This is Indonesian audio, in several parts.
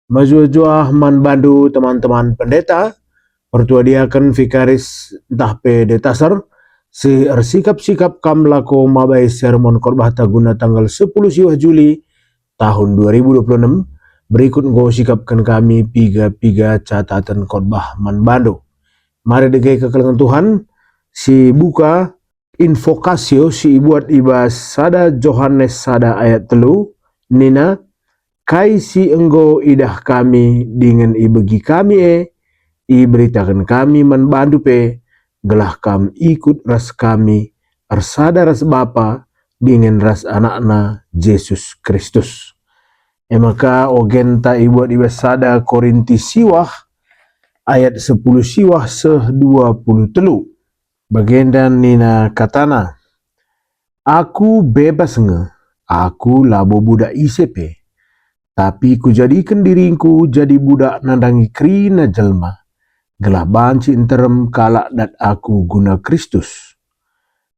Majuah man bandu teman-teman pendeta, pertua diakan vikaris entah pe detasar, si sikap-sikap kam lako mabai sermon khotbah taguna tanggal 10 siwah Juli tahun 2026. Berikut go sikapkan kami piga catatan khotbah man bandu. Mari degai kekelengan Tuhan, si buka invokasio si ibuat ibas sada Johannes sada ayat telu, nina kai si enggo idah kami dengan ibegi kami iberitakan kami man bandu pe gelah kam ikut ras kami arsada ras Bapa dengan ras anakna Yesus Kristus. Maka ogenta ibuat ibas sada Korinti siwah ayat 10 siwah seh 20 telu. Bagendan nina katana, aku bebas nge, aku labo budak isepe, tapi ku jadikan diriku jadi budak nandangi krina jelma, gelah banci enterem kalak dat aku guna Kristus.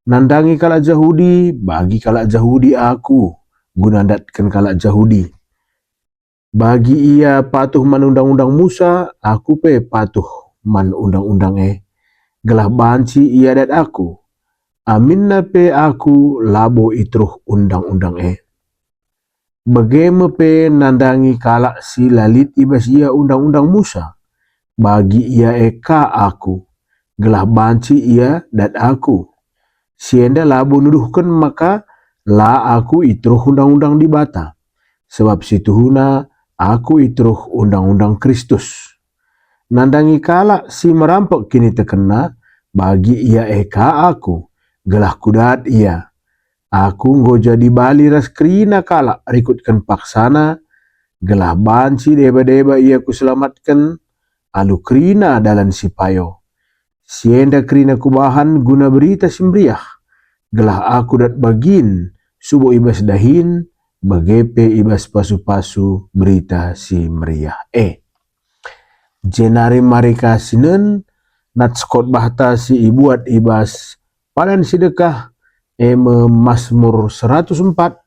Nandangi kalak Jahudi, bagi kalak Jahudi aku, guna datkan kalak Jahudi. Bagi ia patuh man undang-undang Musa, aku pe patuh man undang-undang gelah banci ia dat aku. Aminna pe aku labo itruh undang-undang Bagaimana pe nandangi kalak si lalit ibas ia undang-undang Musa, bagi ia eka aku, gelah banci ia dat aku. Sienda labo nuduhkan maka la aku itruh undang-undang di bata, sebab situhuna aku itruh undang-undang Kristus. Nandangi kalak si merampok kini terkena, bagi ia eka aku, gelah kudat ia. Aku nggo jadi bali ras krina kalak rikutkan paksana, gelah banci deba-deba ia kuselamatkan, alu krina dalan sipayo. Sienda krina kubahan guna berita simriah, gelah aku dat bagin, subo ibas dahin, bagepe ibas pasu-pasu berita simriah. Jenari marika sinen, nat khotbah ta si ibuat ibas padan sedekah, Mazmur 104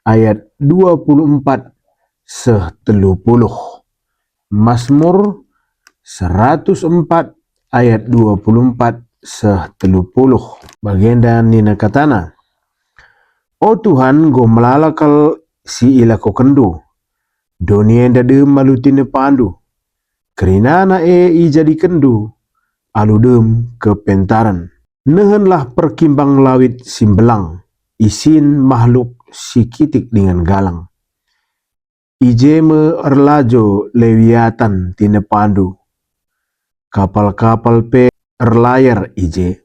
ayat 24 seh 30. Mazmur 104 ayat 24 seh 30. Bagenda nina katana, O Tuhan go melalakal si ilako kendu, donienda dem malutine pandu, kerinana i jadi kendu, alu dem kepentaran. Nehenlah perkimbang lawit simbelang, isin makhluk sikitik dengan galang. Ijeme erlajo lewiatan tine pandu, kapal-kapal pe erlayar ije.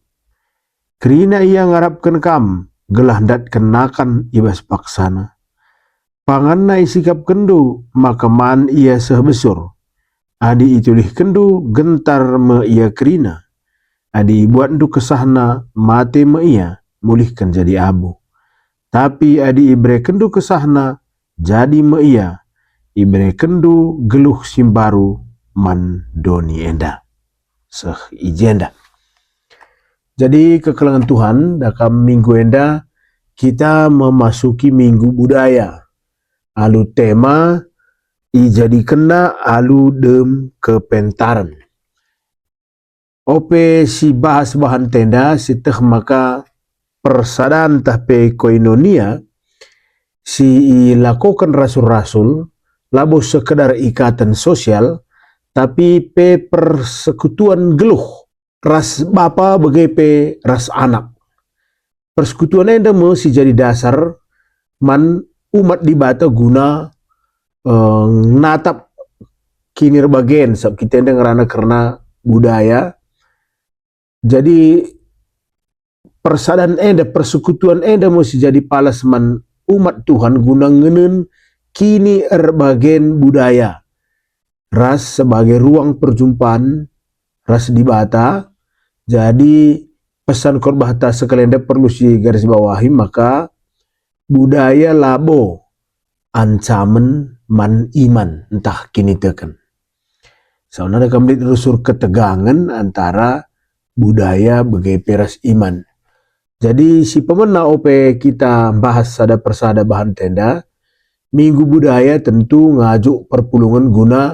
Kerina ia ngarapkan kam, gelah dat kenakan ibas paksana. Panganna isikap kendu, maka man ia sebesur. Adi itulih kendu, gentar me ia kerina. Adi buat ndu kesahna mate me ia, mulihkan jadi abu. Tapi adi ibre kendu kesahna jadi me ia, ibre kendu geluh simbaru man doni enda. Seh ijenda. Jadi kekelengan Tuhan, dalam minggu enda kita memasuki minggu budaya. Alu tema ijadi kena alu dem kepentaran. Ope si bahas bahan tenda siteh maka persadaan tahpe koinonia si lakukan rasul-rasul labo sekedar ikatan sosial tapi pe persekutuan geluh ras bapa begepe ras anak. Persekutuan enda mesti jadi dasar man umat di bata guna natap kinir bagen sab kita enda ngerana karena budaya. Jadi persadaan enda, persekutuan enda mesti jadi palas man umat Tuhan guna ngenen kini erbagen budaya. Ras sebagai ruang perjumpaan, ras di bata. Jadi pesan khotbah ta sekalian perlu si garis bawahi, maka budaya labo ancaman man iman entah kini teken. Saudara kami terusur ketegangan antara budaya bagai peras iman. Jadi si pemena ope kita bahas ada persada bahan tenda, Minggu Budaya tentu ngajuk perpulungan guna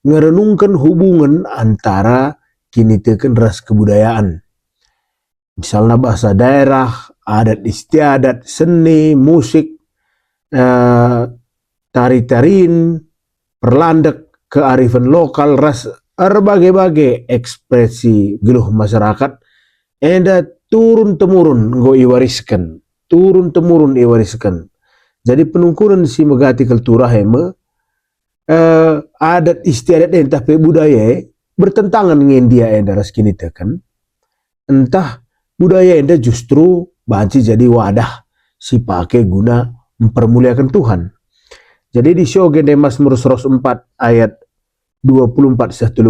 ngerenungkan hubungan antara kini teken ras kebudayaan. Misalnya bahasa daerah, adat istiadat, seni, musik, tari-tarian, perlandak, kearifan lokal, ras berbagai-bagai ekspresi geluh masyarakat enda turun-temurun iwariskan. Jadi penungkuran si megati kultura heme adat istiadat entah pe budaya bertentangan dengan dia enda ras kini tekan. Entah budaya enda justru banci jadi wadah si pakai guna mempermuliakan Tuhan. Jadi di Syogen Mazmur 104 ayat 24-30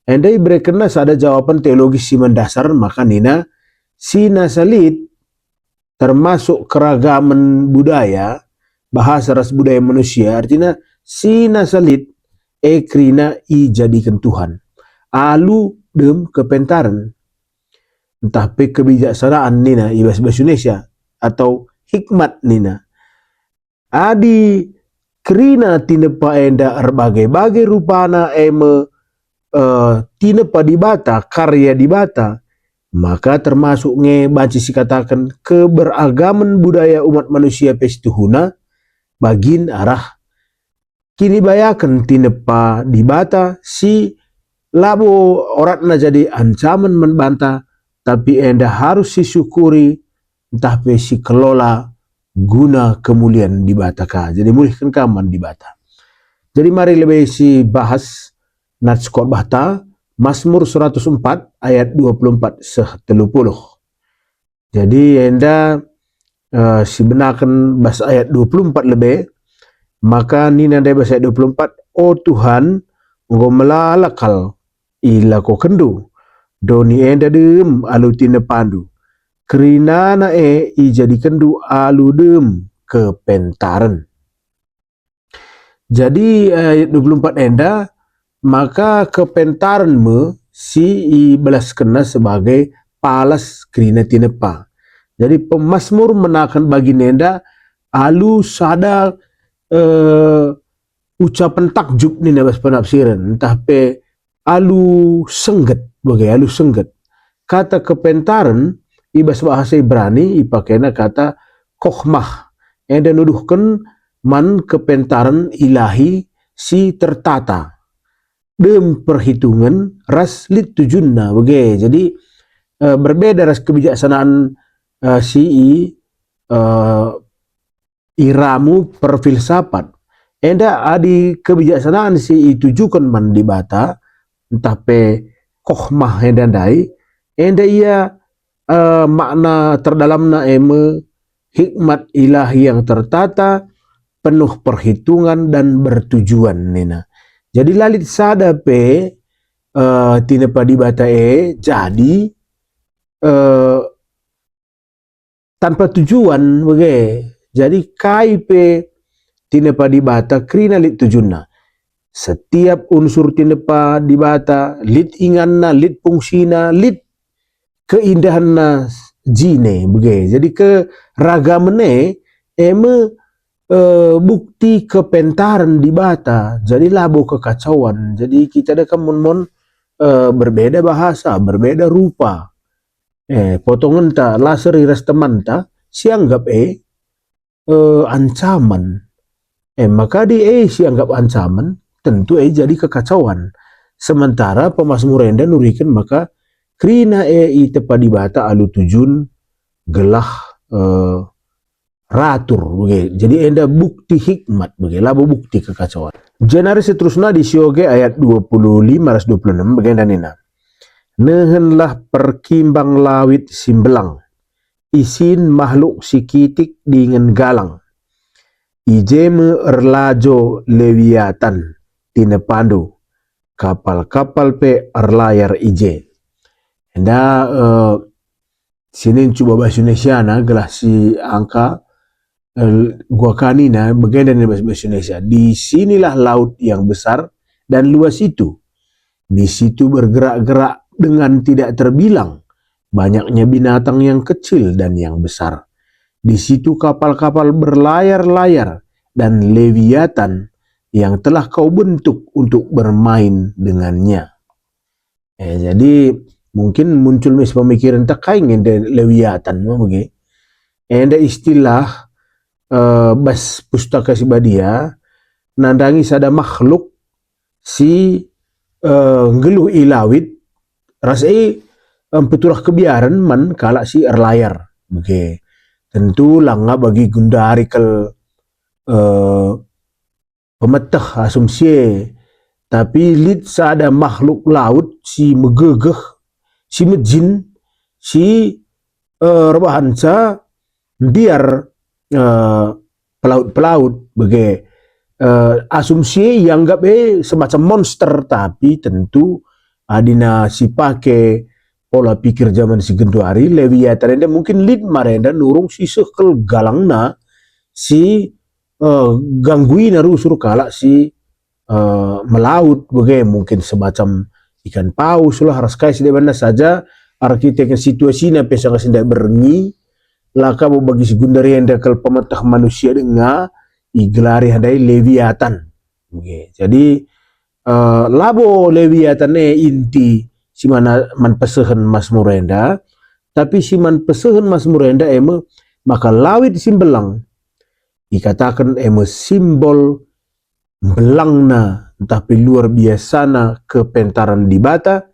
enda berikan ada jawaban teologis si mendasar, maka nina si nasalit termasuk keragaman budaya, bahasa ras budaya manusia, artinya si nasalit krina i jadikan Tuhan. Alu dem kepentaran. Entah pe kebijaksanaan nina i bahasa Indonesia atau hikmat nina. Adi krina tinepa enda berbagai-bagai rupana tinepa di bata, karya di bata, maka termasuk banci si katakan keberagaman budaya umat manusia pestuhuna bagin arah kini bayakan tinepa di bata si labo oratna jadi ancaman membantah, tapi enda harus disyukuri entah pe si kelola guna kemuliaan di bata ka. Jadi mulihkan kaman di bata. Jadi mari lebih si bahas nats khotbah ta Mazmur 104 ayat 24-30. Jadi enda si benakan bahasa ayat 24 lebih, maka nina dari bahasa ayat 24, oh Tuhan engkau melalakal ila ko kendu doni enda dem alu tina pandu kerina i jadi kendu alu dem kepentaran. Jadi ayat 24 enda, maka kepentaran me si belas kena sebagai palas kerina tinepa. Jadi pemazmur menakan bagi nenda alu sada ucapan takjub ni nabas penafsiran, entah pe alu sengget bagai alu sengget. Kata kepentaran ibas bahasa Ibrani ipakena kata kokhmah, enda nuduhkan man kepentaran ilahi si tertata dem perhitungan ras lit tujunna bagai. Jadi berbeda ras kebijaksanaan iramu perfilsafat enda adi kebijaksanaan si tujukan man di bata entah pe kokhmah enda dai enda ia makna terdalamna hikmat ilahi yang tertata penuh perhitungan dan bertujuan nina. Jadi lalit sada pe tinepa di bata jadi tanpa tujuan bagai. Jadi kai pe tinepa di bata krina lit tujunna. Setiap unsur tinepa di bata lit inganna, lit fungsina, lit keindahanna jine bagai. Jadi keragamane bukti kepentaran di bata, jadi labo kekacauan. Jadi kita ada kemun berbeda bahasa, berbeda rupa. Potongan ta laser iras teman ta sianggap ancaman. Maka di sianggap ancaman, tentu jadi kekacauan. Sementara pemazmur enda nurikan maka krina tepa di bata alu tujun gelah ratur bagai. Jadi enda bukti hikmat bagai labo bukti kekacauan. Jenari seterusnya di Syoge ayat 25-26 bagai danina. Nehenlah perkimbang lawit simbelang, isin makhluk sikitik dengan galang, ijeme erlajo lewiatan tina pandu, kapal-kapal pe erlayar ije. Enda sini coba bahasa Indonesia na gelah si angka gua kanina bagian dari bahasa Indonesia. Di sinilah laut yang besar dan luas itu. Di situ bergerak-gerak dengan tidak terbilang banyaknya binatang yang kecil dan yang besar. Di situ kapal-kapal berlayar-layar dan Leviathan yang telah kau bentuk untuk bermain dengannya. Jadi mungkin muncul pemikiran tak kain ngende Leviathan begitu. Ada istilah bas pustaka si badia nandangi sada makhluk si ngeluh ilawit rasai peturah kebiaran man kalak si erlayar begitu. Tentu langga bagi gundari kel pemetah asumsi, tapi lid sada makhluk laut si megegeh si mejin si rebahansa biar pelaut-pelaut bagai asumsi yang gak semacam monster, tapi tentu adina si pakai pola pikir zaman si genduari Leviathan enda mungkin lid marenda nurung si sekel galangna si ganggui naru suruh kalak si melaut bagai mungkin semacam ikan paus lah raskai si mana saja arsitek situasinya pesang sinda berengi laka bagi si gundari enda kel pemetah manusia denga igelari hadai Leviathan. Okay. Jadi labo Leviathan inti si mana man pesehen Mas Murenda, tapi si man pesehen Mas Murenda maka lawit simbelang dikatakan simbol belangna tapi luar biasana kepentaran di bata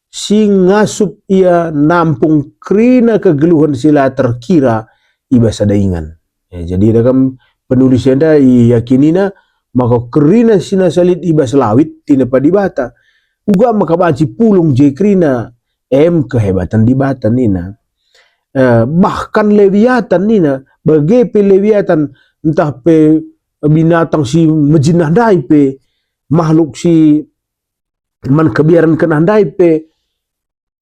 si ngasup ia nampung krina kegeluhan sila terkira ibas daingan. Jadi dalam penulis anda yakinina maka krina sina salit ibas lawit tina pa di bata uga maka banci pulung je krina kehebatan di bata nina. Bahkan Leviathan nina bagepe Leviathan entah pe binatang si mejinandai pe makhluk si man kebiaran kenandai pe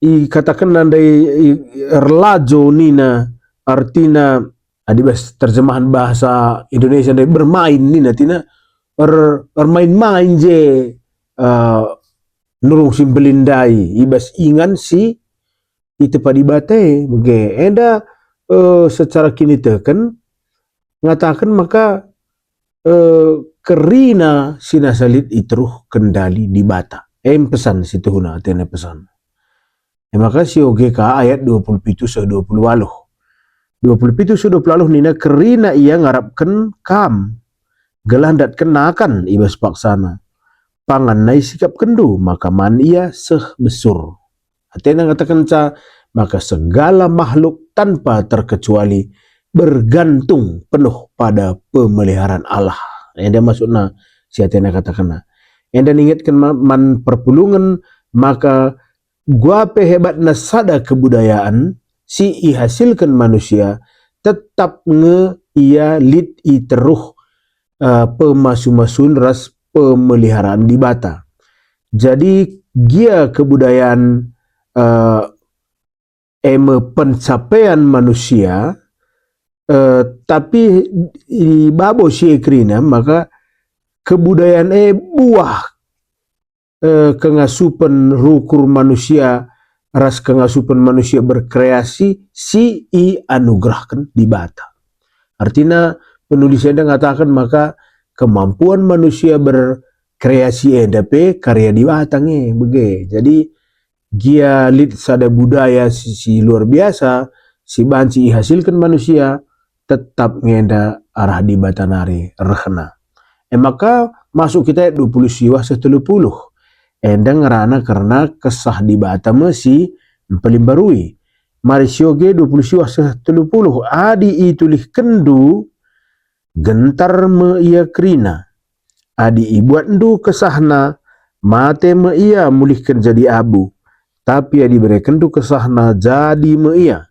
katakan nandai erlajo nina artina adibas terjemahan bahasa Indonesia dari bermain nina tina bermain-main je nurung si belindai ibas ingan si itu padibate bege enda secara kini teken ngatakan maka kerina sinasalit itruh kendali di bata pesan situ huna atena pesan maka si OGK ayat 27-20 nina kerina ia ngarapkan kam gelandat kenakan ibas paksana pangan nai sikap kendu maka man ia seh besur atena ngatakan ca maka segala makhluk tanpa terkecuali bergantung penuh pada pemeliharaan Allah. Enda maksudna si atena katakan. Enda ingatkan man perpulungan maka guape hebatna sada kebudayaan si ihasilkan manusia tetap ia lid iteruh pemasu-masun ras pemeliharaan di bata. Jadi gia kebudayaan pencapaian manusia tapi babo si ekrina maka kebudayaan buah kengasupan rukur manusia ras kengasupan manusia berkreasi si anugerahkan di bata. Artinya penulis enda mengatakan maka kemampuan manusia berkreasi endape karya di batangnya bege. Jadi gia lid sada budaya si luar biasa si banci hasilkan manusia tetap ngenda arah di batanari rehna. Maka masuk kita 20 siwah 70 enda ngerana karena kesah di bata mesi pelimbarui mari sioge 20 siwah 70 adi itulih kendu gentar me ia krina adi ibuat ndu kesahna mate me ia mulihkan jadi abu tapi adi berikan du kesahna jadi me ia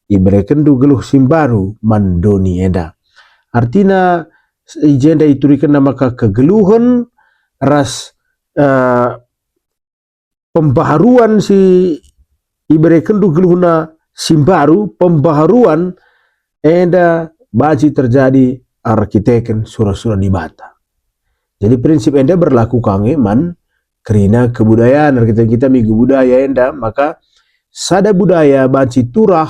diberikan du geluh simbaru mandoni enda. Artinya ijenda iturikan maka kegeluhan ras pembaharuan si diberikan du geluhna simbaru pembaharuan enda baji terjadi arkiteken surah-surah di bata. Jadi prinsip enda berlaku kange man kerina kebudayaan kita minggu budaya enda maka sada budaya banci turah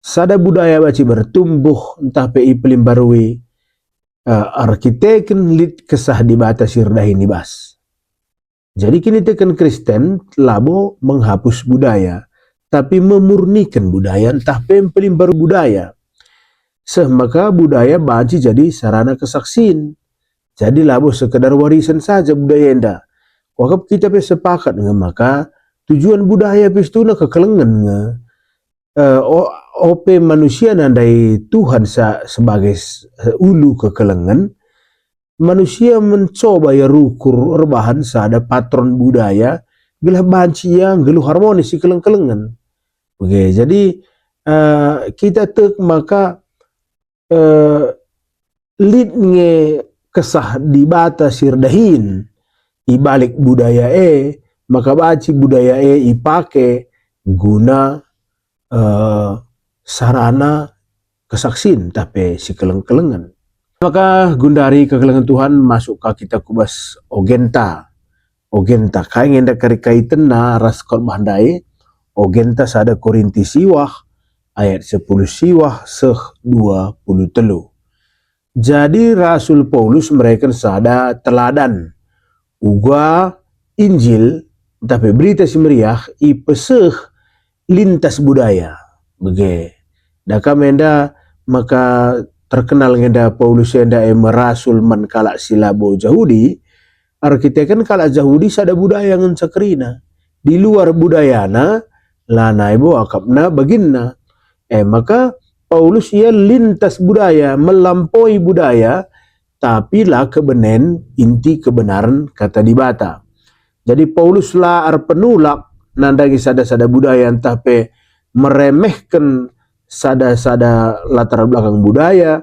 sada budaya baci bertumbuh entah PI pelimbarui arkiteken lit kesah di bata sirdahin nibas. Jadi kini tekan Kristen labo menghapus budaya, tapi memurnikan budaya, entah paling baru budaya. Maka budaya banci jadi sarana kesaksian. Jadi labo sekedar warisan saja budaya enda. Wakap kita sepakat dengan maka tujuan budaya pistuna kekelengan nga ope manusia nandai Tuhan sebagai ulu kekelengan. Manusia mencoba ya rukur rebahan sada patron budaya gelah banci yang geluh harmonis si keleng-kelengan. Oke, jadi kita tek maka lid nge kesah di bata sirdahin ibalik budaya maka baci budaya ipake guna sarana kesaksin tapi si keleng-kelengan. Maka gundari kekelengan Tuhan masuk ke kita kubas ogenta kain ngenda kari kaitan na ras korban ogenta sada Korinti siwah ayat 10 siwah seh 23. Jadi Rasul Paulus mereka sada teladan uga Injil tapi berita si meriah ipeseh lintas budaya bege daka menda maka terkenal ngenda Paulus enda merasul man kalak silabo Yahudi arkitekan kalak Yahudi sada budaya ngan sakrina di luar budayana lana ibo akapna baginna maka Paulus ia lintas budaya melampaui budaya tapi lah kebenen inti kebenaran kata dibata. Jadi Paulus lah penulak nandangi sada-sada budaya tapi meremehkan sada-sada latar belakang budaya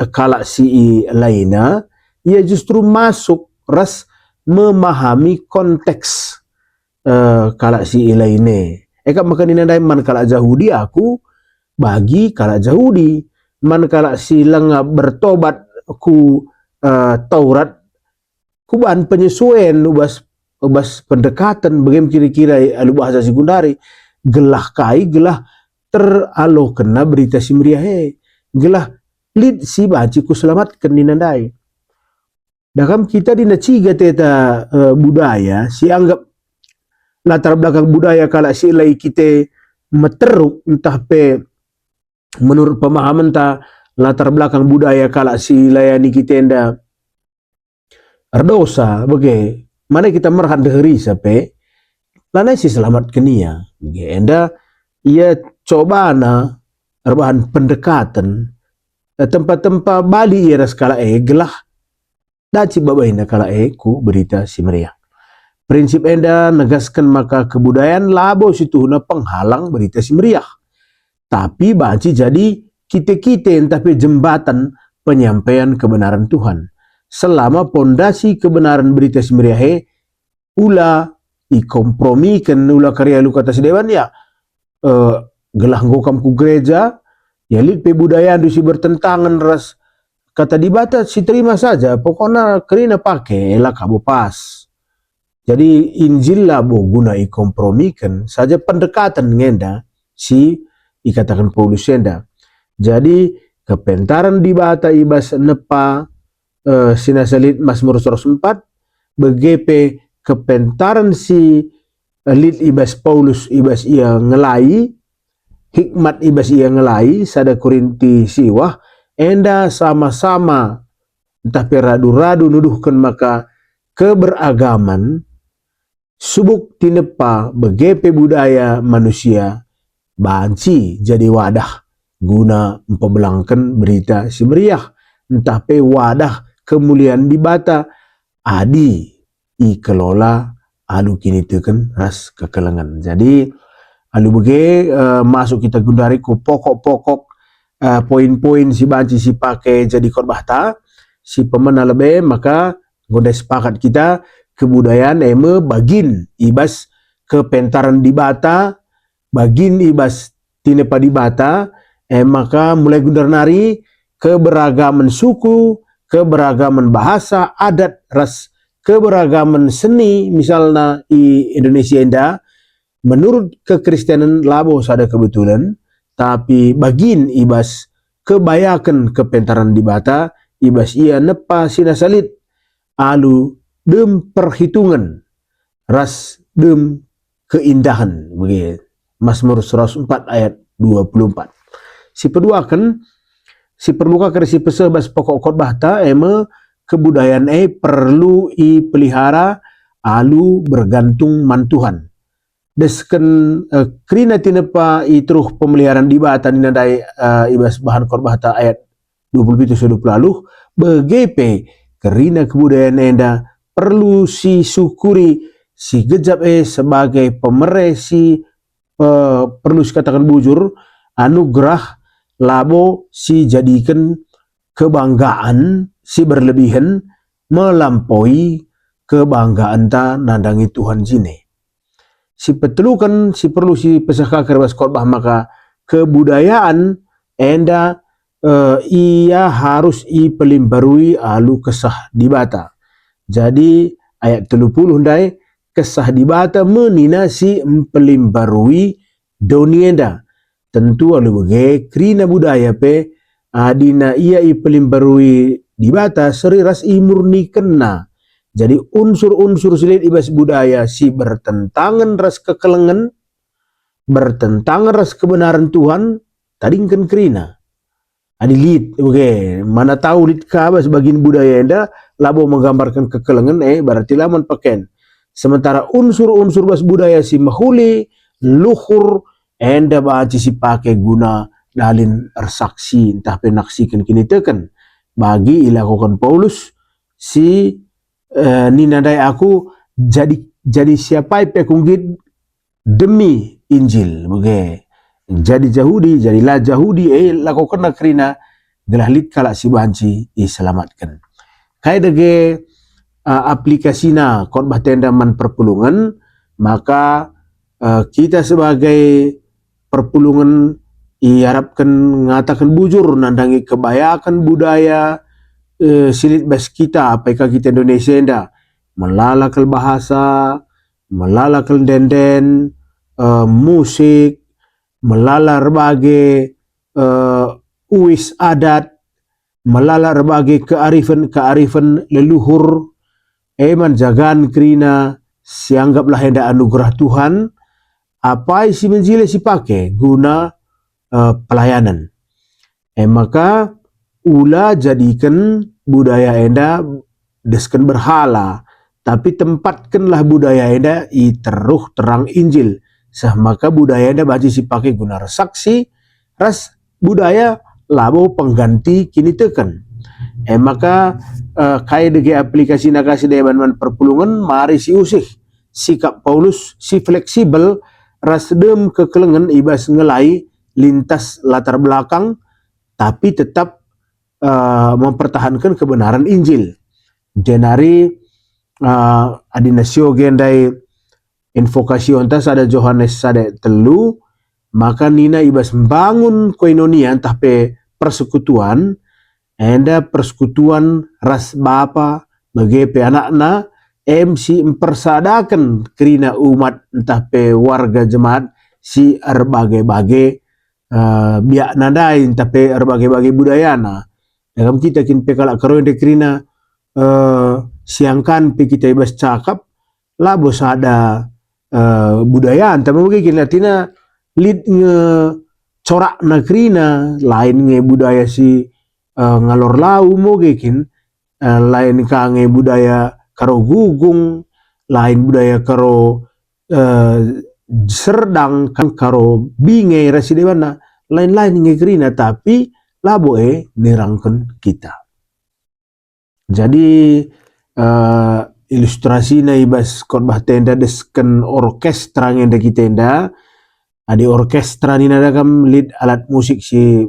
kalak si lainnya, ia justru masuk ras memahami konteks kalak si lainnya. Eka maka ninandai man kalak Yahudi aku bagi kalak Yahudi, man kalak si lengah bertobat ku Taurat kuban penyesuaian ubas pendekatan bagaimana kira-kira alu bahasa sekundari gelah teralo kena berita si meriah gelah lid si baci ku selamatkan ninandai. Dakam kita dina ciga teta budaya si anggap latar belakang budaya kalak si lai kita meteruk entah pe menurut pemahaman ta latar belakang budaya kalak si layani kita enda erdosa bagi mana kita merhan deheri sape lana si selamat kenia bagi enda ia coba na erbahan pendekatan tempat-tempat Bali ia skala gelah daci babaina kala ku berita si meriah. Prinsip enda negaskan maka kebudayaan labo situhuna penghalang berita si meriah. Tapi banci jadi kita tapi jembatan penyampaian kebenaran Tuhan. Selama pondasi kebenaran berita si meriah ula ikompromikan ula karya lu kata sedewan ya gelah ngokam ku gereja ya lid pe budaya dusi bertentangan ras kata dibata si terima saja pokoknya kerina pakai lah kamu pas. Jadi Injil lah bo guna ikompromikan saja pendekatan ngenda si ikatakan Paulus enda. Jadi kepentaran dibata ibas nepa sinasalit Mazmur 104 begepe kepentaran si lid ibas Paulus ibas ia ngelai hikmat ibas ia ngelai sada Korinti siwah enda sama-sama tapi radu-radu nuduhkan maka keberagaman subuk tinepa begepe budaya manusia banci jadi wadah guna empebelangkan berita si meriah entah pe wadah kemuliaan dibata adi ikelola alu kini teken ras kekelengan. Jadi alu bege masuk kita gundari ku pokok-pokok poin-poin si banci si pakai jadi korbahta si pemena lebe maka gondai sepakat kita kebudayaan bagin ibas kepentaran dibata bagin ibas tinepa dibata maka mulai gundar nari keberagaman suku, keberagaman bahasa, adat, ras, keberagaman seni misalnya di Indonesia enda menurut kekristenan labo sada kebetulan tapi bagin ibas kebayakan kepentaran dibata ibas ia nepa sinasalit alu dem perhitungan ras dem keindahan begitu. Mazmur 104 ayat 24. Si perluakan si perluka si pesah bas pokok khotbah ta ema kebudayaan perlu i pelihara alu bergantung man Tuhan. Desken krina tinepa i teruh pemeliharaan dibata ninadai ibas bahan khotbah ta ayat 27 lalu begepe kerina kebudayaan enda perlu si syukuri si gejap sebagai pemereh si perlu dikatakan bujur anugerah labo si jadikan kebanggaan si berlebihan melampaui kebanggaan ta nandangi Tuhan jine. Si petelukan si perlu si pesaka kerbas khotbah maka kebudayaan enda ia harus i pelimbarui alu kesah dibata. Jadi ayat 30 ndai kesah dibata menina si pelimbarui donienda. Tentu alu bege krina budaya pe adina ia i pelimbarui dibata seri ras i murni kena. Jadi unsur-unsur silit ibas budaya si bertentangan ras kekelengan, bertentangan ras kebenaran Tuhan, tadingkan krina. Adi lid, okay. Mana tahu lid kaba sebagian budaya enda labo menggambarkan kekelengan berarti laman paken. Sementara unsur-unsur bas budaya si mahuli, luhur, enda baci si pakai guna dalin ersaksi entah penaksikan kini teken bagi ilakukan Paulus si ninadai aku jadi siapa pekunggit demi Injil bege. Jadi Yahudi, jadilah Yahudi lakukan krina gelah lit kalak si banci diselamatkan. Kai dege aplikasina khotbah tenda man perpulungan, maka kita sebagai perpulungan iharapkan ngatakan bujur nandangi kebayakan budaya silit bas kita apakah kita Indonesia enda melalakal bahasa, melalakal denden, musik, melala berbagai uis adat, melala berbagai kearifan leluhur, jagaan krina sianggaplah hendak anugerah Tuhan, apa isi menjile si pakai guna pelayanan. Maka ula jadikan budaya enda desken berhala, tapi tempatkanlah budaya enda i teruh terang Injil. Maka budaya enda baci si pakai guna saksi ras budaya labo pengganti kini teken. Maka kaya dege aplikasi nakasi deban perpulungan mari si usih sikap Paulus si fleksibel ras dem kekelengan ibas ngelai lintas latar belakang tapi tetap mempertahankan kebenaran Injil. Jenari adinasio gendai invokasi ontas ada Yohanes sade telu, maka nina ibas bangun koinonia entah pe persekutuan, enda persekutuan ras bapa bagi pe anakna si mempersadakan kerina umat entah pe warga jemaat si berbagai-bagai biak nadai entah pe berbagai-bagai budayana. Dalam kita kin pe kalak karo de kerina siangkan pe kita ibas cakap labo sada budayaan tapi mungkin latina lid nge corak nakrina lain nge budaya si ngalor lau mungkin lain ka nge budaya karo gugung, lain budaya karo serdang kan karo binge reside mana lain-lain nge krina tapi labo nerangkan kita. Jadi ilustrasi na ibas khotbah tenda desken orkestra ngenda kitenda adi orkestra ni nadagam lead alat musik si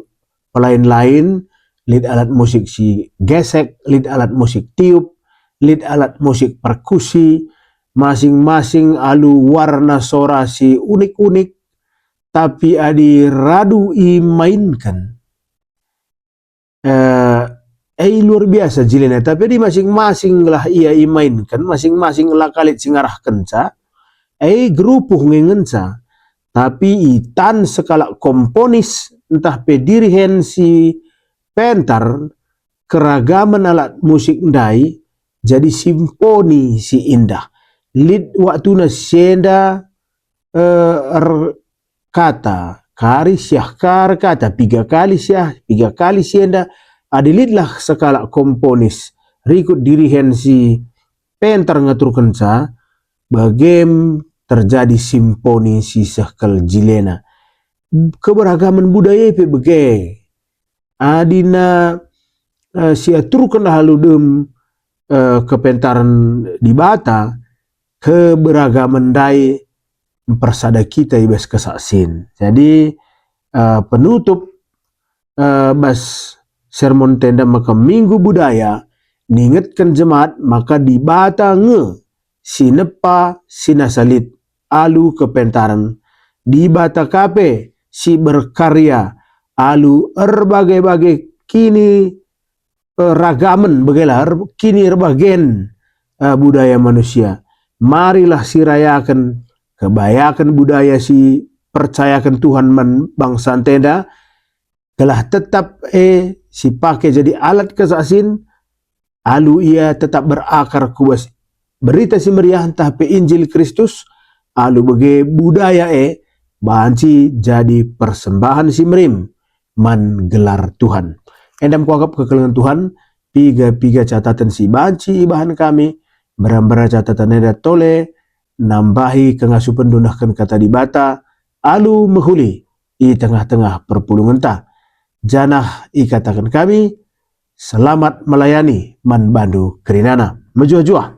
pelain lain, lead alat musik si gesek, lead alat musik tiup, lead alat musik perkusi, masing-masing alu warna suara si unik-unik tapi adi radu imainkan luar biasa jilena tapi di masing-masing lah ia imainkan masing-masing lah kalit singarahkan sa gerupuh ngengensa tapi itan sekala komponis entah pe dirihen si pentar keragaman alat musik ndai jadi simfoni si indah. Lid waktu na senda kata kari syah kar kata 3 kali syah 3 kali senda adilidlah sekala komponis rikut dirihen si pentar ngaturkan sa bagem terjadi simfoni si sekal jilena. Keberagaman budaya pe bege adina si aturkan halu dem kepentaran di bata keberagaman dai mempersada kita ibas kesaksin. Jadi penutup bas sermon tenda maka minggu budaya ningetkan jemaat maka di bata nge sinepa sinasalit alu kepentaran di bata kape si berkarya alu berbagai-bagai kini ragaman bagelar kini erbagen budaya manusia. Marilah si rayakan kebayakan budaya si percayakan Tuhan man bangsa tenda telah tetap si pakai jadi alat kesaksin alu ia tetap berakar kuas berita si meriah entah pe Injil Kristus alu bagi budaya banci jadi persembahan si merim man gelar Tuhan. Endam kuanggap kekelengan Tuhan piga catatan si banci bahan kami berambara catatan eda tole nambahi kengasupan dunahkan kata di bata alu mehuli i tengah-tengah perpulungan ta janah ikatakan kami selamat melayani man bandu kerinana. Menjua-jua.